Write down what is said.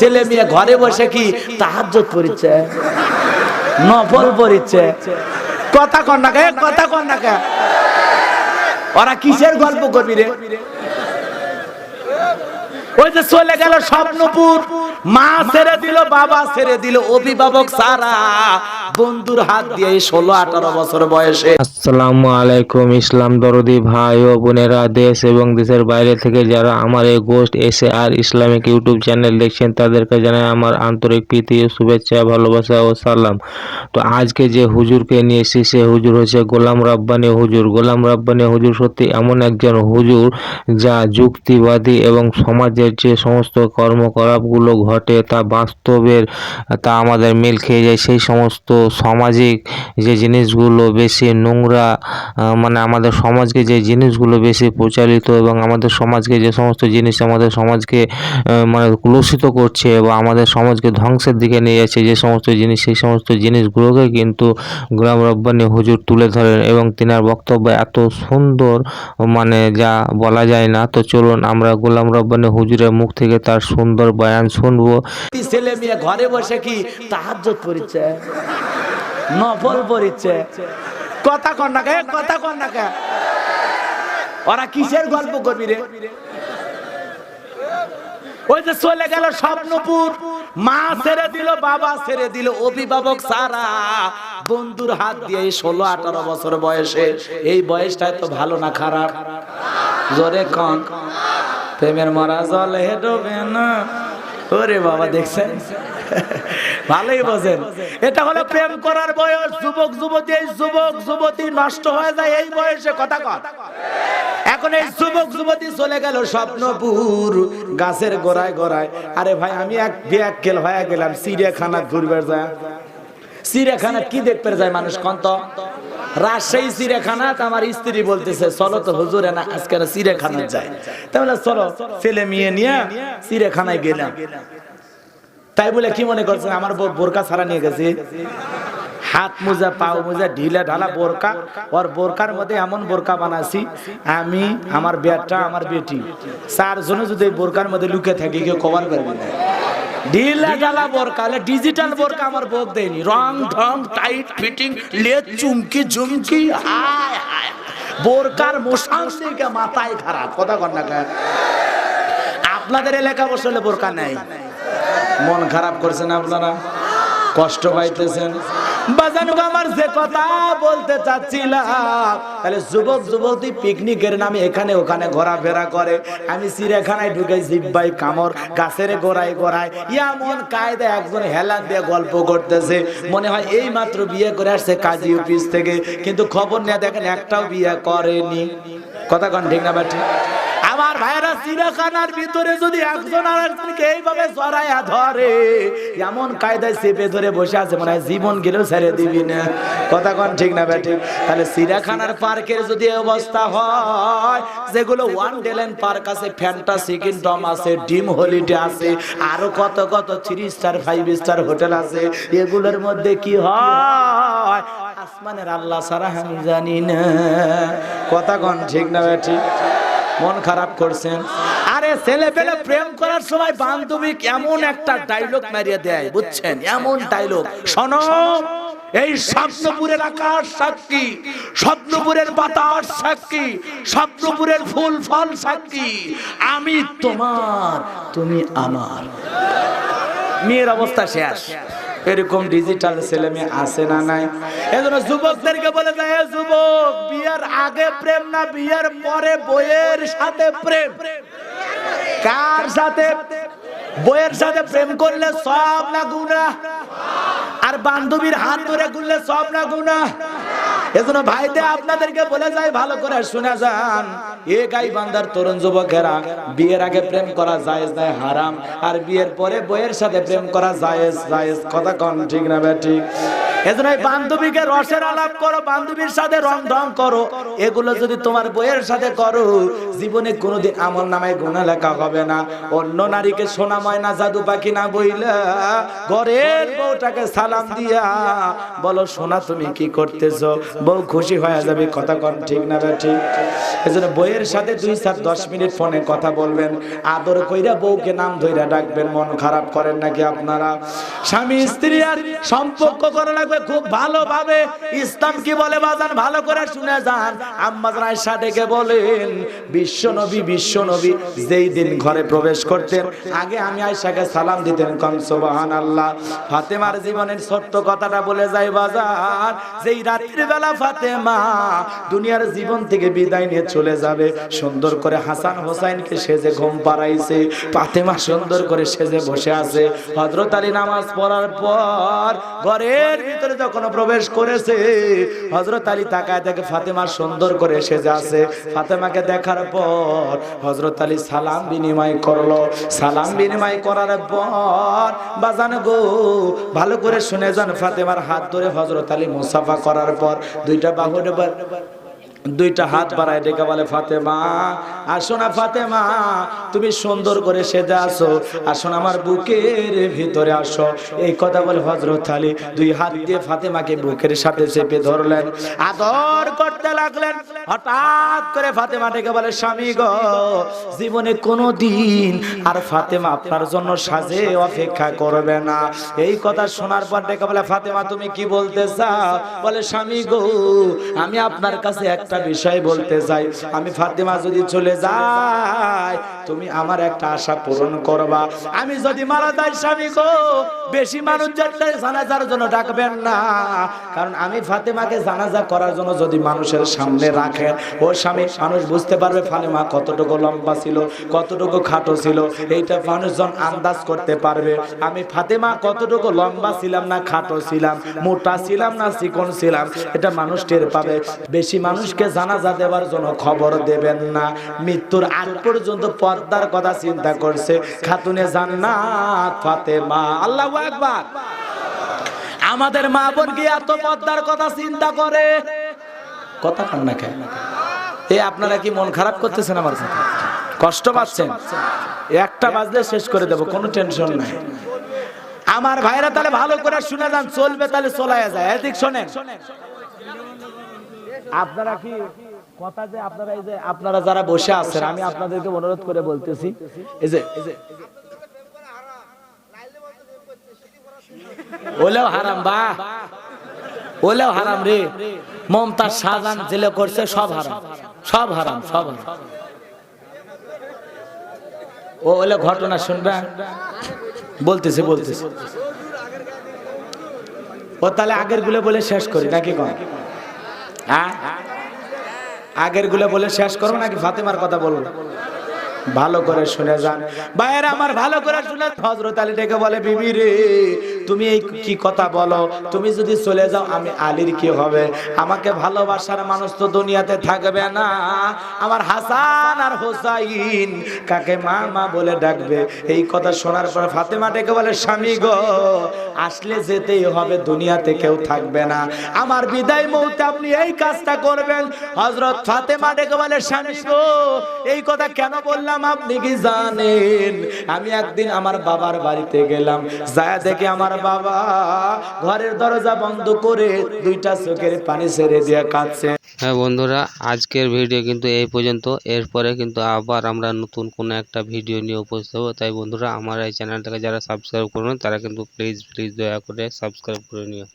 ছেলে মেয়ে ঘরে বসে কি তাহাজ্জুদ পড়ছে, নফল পড়ছে। কথা কন না কে, কথা কন না কে। ওরা কিসের গল্প করবি রে? ওই যে চলে গেল স্বপ্নপুর, মা ছেড়ে দিল, বাবা ছেড়ে দিল, অভিভাবক সারা বন্ধুর হাত দিয়ে 16-18 বছর বয়সে। আসসালামু আলাইকুম ইসলাম দরদি ভাই ও বোনেরা, দেশ এবং দেশের বাইরে থেকে যারা আমার এই ghost SAR Islamic YouTube channel দেখছেন তাদেরকে জানাই আমার আন্তরিক প্রীতি ও শুভেচ্ছা, ভালোবাসা ও সালাম। তো আজকে যে হুজুরকে নিয়ে এসেছি সে হুজুর হচ্ছে গোলাম রাব্বানী হুজুর। গোলাম রাব্বানী হুজুর সত্যি এমন একজন হুজুর যা যুক্তিবাদী এবং সমাজের যে সমস্ত কর্মকলাপগুলো ঘটে তা বাস্তবের, তা আমাদের মিল খেয়ে যায়। সেই সমস্ত সামাজিক যে জিনিসগুলো বেশি নোংরা, মানে আমাদের সমাজকে যে জিনিসগুলো বেশি প্রচারিত এবং আমাদের সমাজকে যে সমস্ত জিনিস আমাদের সমাজকে মানে কলুষিত করছে বা আমাদের সমাজকে ধ্বংসের দিকে নিয়ে যাচ্ছে যে সমস্ত জিনিস, সেই সমস্ত জিনিসগুলোকে কিন্তু গোলাম রাব্বানী হুজুর তুলে ধরেন এবং তিনার বক্তব্য এত সুন্দর, মানে যা বলা যায় না। তো চলুন আমরা গোলাম রাব্বানী হুজুরের মুখ থেকে তার সুন্দর বয়ান শুনবো। ছেলে মেয়ে ঘরে বসে কি তাহাজ্জুদ পড়ছে, নফল পড়ছে। কথা কন না কে, কথা কন না কে। ওরা কিসের গল্প করবি রে? ওই যে চলে গেল স্বপ্নপুর, মা ছেড়ে দিল, বাবা ছেড়ে দিল, অভিভাবক সারা বন্ধুর হাত দিয়ে 16-18 বছর বয়সে। এই বয়সটাই তো ভালো না খারাপ? জোরে কন। প্রেমের মরা জলে ডোবে না। ওরে বাবা, দেখছেন? ভালোই বোঝেন, এটা হলো প্রেম করার বয়স। যুবক যুবতী, এই যুবক যুবতী নষ্ট হয়ে যায় এই বয়সে। কথা কন। এখন এই যুবক যুবতী চলে গেল স্বপ্নপুর, গাছের গোড়ায় গোড়ায়। আরে ভাই, আমি এক বিয়াক্কেল হয়ে গেলাম চিড়িয়াখানা ঘুরবে যায়। চিড়িয়াখানা কি দেখতে যায় মানুষ কন তো? রাজশাহী চিড়িয়াখানা। আমার স্ত্রী বলতেছে চলো তো হুজুর না আজকে চিড়িয়াখানা যায়। তাহলে চলো, ছেলে মেয়ে নিয়ে চিড়িয়াখানায় গেলাম। তাই বলে কি মনে করছেন আমার বোরকা ছাড়া নিয়ে গেছে? হাত মোজা, পাও মোজা, ঢিলা ঢালা বোরকা। ওর বোরকার মধ্যে এমন বোরকা বানাছি, আমি, আমার বেটা, আমার বেটি, চারজনে যদি বোরকার মধ্যে লুকে থাকি কেউ কভার করবে না। ঢিলা ঢালা বোরকা, ডিজিটাল বোরকা আমার বউক দেয়নি। রং ঢং টাইট ফিটিং, লেজ চুমকি ঝুমকি, হায় হায় বোরকার মোশান থেকে মাথায় খারাপ। কথা কন না কেন? আপনাদের এলাকা বসলে বোরকা নাই, মন খারাপ করছেন আপনারা, কষ্ট পাইতেছেন। বাজানো আমার যে কথা বলতে চাচ্ছিলাম, তাহলে যুবক যুবতী পিকনিকের নামে এখানে ওখানে ঘোরাফেরা করে। আমি চিড়িয়াখানায় ঢুকে জিব্বাই কামড়, গাছের গোড়ায় গোড়ায় এমন কায়দা একজন হেলান দিয়ে গল্প করতেছে, মনে হয় এই মাত্র বিয়ে করে আসছে কাজী অফিস থেকে, কিন্তু খবর নিয়ে দেখেন একটাও বিয়ে করেনি। কথা কন ঠিক না বাটি? আমার ভাইরা চিড়িয়াখানার ভিতরে যদি একজন আরেকজনকে এইভাবে জড়াইয়া ধরে, এমন কায়দায় চেপে ধরে বসে আছে, মনে হয় জীবন গেলেও ছেড়ে দিবি না। কথা কন ঠিক না বেঠিক? তাহলে চিড়িয়াখানার পার্কের যদি অবস্থা হয়, যেগুলো ওয়ান্ডারল্যান্ড পার্ক আছে, ফ্যান্টাসি কিংডম আছে, ড্রিম হলিডে আছে, আরো কত কত 3 স্টার 5 স্টার হোটেল আছে, এগুলোর মধ্যে কি হয় আসমানের আল্লাহ ছাড়া আমি জানি না। কথা কন ঠিক না বেঠিক? মন খারাপ করছেন? আরে ছেলে পেলে প্রেম করার সময় বান্ধবী এমন একটা ডায়লগ মারিয়ে দেয়, বুঝছেন? এমন ডায়লগ, শোনো এই স্বপ্নপুরের আকাশ সাক্ষী, স্বপ্নপুরের বাতাস সাক্ষী, স্বপ্নপুরের ফুল ফল সাক্ষী, আমি তোমার তুমি আমার। মেয়ের অবস্থা শেষ। এরকম ডিজিটাল ছেলে মেয়ে আছে না নাই? এজন্য যুবকদেরকে বলে যায়, যুবক, বিয়ের আগে প্রেম না, বিয়ের পরে বইয়ের সাথে প্রেম। কার সাথে? বইয়ের সাথে প্রেম করলে সব না গুনাহ, আর বান্ধবীর হাত ধরে ঘুরলে সব না গুনাহ। এজন্য ভাইতে আপনাদেরকে বলে যায়, ভালো করে শুনে যান, এ গাই বান্দার তরুণ যুবকেরা, বিয়ের আগে প্রেম করা জায়েজ নয়, হারাম, আর বিয়ের পরে বইয়ের সাথে প্রেম করা জায়েজ। জায়েজ। কথা কন ঠিক না বেঠিক? এজন্য এই বান্ধবীকে রসের আলাপ করো, বান্ধবীর সাথে রং ঢং করো, এগুলো যদি তোমার বইয়ের সাথে করো জীবনে কোনোদিন আমল নামায় গুনাহ লেখা হবে না। অন্য নারীকে সোনা ময়না জাদু পাখি না বইলা ঘরের বউটাকে সালাম দিয়া বলো সোনা তুমি কি করতেছো, বউ খুশি হয়ে যাবে। কথা কন ঠিক না ঠিক? এজন্য বইয়ের সাথে 2-10 মিনিট ফোনে কথা বলবেন, আদর কইরা বউকে নাম ধইরা ডাকবেন। মন খারাপ করেন নাকি আপনারা? স্বামী স্ত্রী আর সম্পর্ক করা লাগবে খুব ভালোভাবে। ইসলাম কি বলে বাজান ভালো করে শুনে যান। আম্মা জান আয়েশা ডেকে বলেন বিশ্বনবী যেই দিন ঘরে প্রবেশ করতেন আগে আমি আয়েশাকে সালাম দিতেন। কোন সুবহানাল্লাহ। ফাতেমার জীবনের ছোট্ট কথাটা বলে যাই বাজান, যেই রাত্রি বেলা ফাতেমা দুনিয়ার জীবন থেকে বিদায় নিয়ে চলে যাবে, সুন্দর করে হাসান হোসাইনকে সেজে ঘুম পাড়াইছে। ফাতেমা সুন্দর করে সেজে বসে আছে। হযরত আলী নামাজ পড়ার পর ঘরের ভিতরে যখন প্রবেশ করেছে হযরত আলী তাকায় দেখে ফাতেমা সুন্দর করে সেজে আছে। ফাতেমাকে দেখার পর হযরত আলী সালাম বিনিময় করলো। সালাম বিনিময় করার পর বাজান গো ভালো করে শুনে যান, ফাতেমার হাত ধরে হযরত আলী মুসাফা করার পর দুইটা হাত বাড়ায় ডেকে বলে ফাতেমা আসো না, ফাতেমা তুমি সুন্দর করে সেজে আসো, আসো না আমার বুকের ভিতরে আসো। এই কথা বলে হযরত আলী 2 হাত দিয়ে ফাতেমাকে বুকের সাথে চেপে ধরলেন, আদর করতে লাগলেন। হঠাৎ করে ফাতেমা ডেকে বলে স্বামী গো জীবনে কোনোদিন আর ফাতেমা আপনার জন্য সাজে অপেক্ষা করবে না। এই কথা শোনার পর ডেকে বলে ফাতেমা তুমি কি বলতে চাও? বলে স্বামী গো আমি আপনার কাছে একটা বিষয় বলতে চাই, আমি ফাতেমা যদি চলে যাই তুমি আমার একটা আশা পূরণ করবা। আমি যদি মারা যাই স্বামী গো বেশি মানুষ জানাজার জন্য ডাকবেন না, কারণ আমি ফাতেমাকে জানাজা করার জন্য যদি মানুষের সামনে রাখেন ও স্বামী মানুষ বুঝতে পারবে ফাতেমা কতটুকু লম্বা ছিল কতটুকু খাটো ছিল, এইটা মানুষজন আন্দাজ করতে পারবে আমি ফাতেমা কতটুকু লম্বা ছিলাম না খাটো ছিলাম, মোটা ছিলাম না চিকন ছিলাম, এটা মানুষ টের পাবে। বেশি মানুষকে জানাজা দেওয়ার জন্য খবর দেবেন না। মৃত্যুর আগ পর্যন্ত পর্দার কথা চিন্তা করছে খাতুনে জান্নাত ফাতেমা। আল্লাহু আকবার। আমাদের মা বোন কি এত পর্দার কথা চিন্তা করে? কথা কান না কেন? এই আপনারা কি মন খারাপ করতেছেন? আমার সাথে কষ্ট পাচ্ছেন? একটা বাজলে শেষ করে দেব, কোনো টেনশন নাই। আমার ভাইরা তাহলে ভালো করে শুনে যান, চলবে তাহলে চলায়া যায়। এদিক শোনেন, আপনারা কি কথা যে আপনারা এই যে আপনারা যারা বসে আছেন আমি আপনাদেরকে অনুরোধ করে বলতেছি, এই যে ওলেও হারাম বা ওলেও হারাম রে, মমতাজ শাহজাহান জেলে করছে সব হারাম, সব হারাম, সব হারাম। ও ওলে ঘটনা শুনবে বলতেছে ও তাহলে আগের গুলো বলে শেষ করি নাকি কোন? হ্যাঁ আগের গুলো বলে শেষ করবো নাকি ফাতেমার কথা বলবো? ভালো করে শুনে যান ভাইয়েরা আমার, ভালো করে শুনে। হযরত আলী ডেকে বলে বিবি রে তুমি এই কি কথা বলো? তুমি যদি চলে যাও আমি আলীর কি হবে? আমাকে ভালোবাসার মানুষ তো দুনিয়াতে থাকবে না। আমার হাসান আর হোসাইন কাকে মা মা বলে ডাকবে। এই কথা শোনার পর ফাতেমা ডেকে বলে স্বামী গো আসলে যেতেই হবে, দুনিয়াতে কেউ থাকবে না, আমার বিদায় মুহূর্তে আপনি এই কাজটা করবেন। হযরত ফাতেমা ডেকে বলে স্বামী গো এই কথা কেন বললাম আপনি কি জানেন? আমি একদিন আমার বাবার বাড়িতে গেলাম, যায় দেখে আমার বাবা ঘরের দরজা বন্ধ করে 2টা চোখের পানি ছেড়ে দিয়ে কাঁদছে। হ্যাঁ বন্ধুরা, আজকের ভিডিও কিন্তু এই পর্যন্ত। এরপরে কিন্তু আবার আমরা নতুন কোনো একটা ভিডিও নিয়ে উপস্থিত হবো। তাই বন্ধুরা আমার এই চ্যানেলটাকে যারা সাবস্ক্রাইব করবেন তারা কিন্তু প্লিজ দয়া করে সাবস্ক্রাইব করে নিও।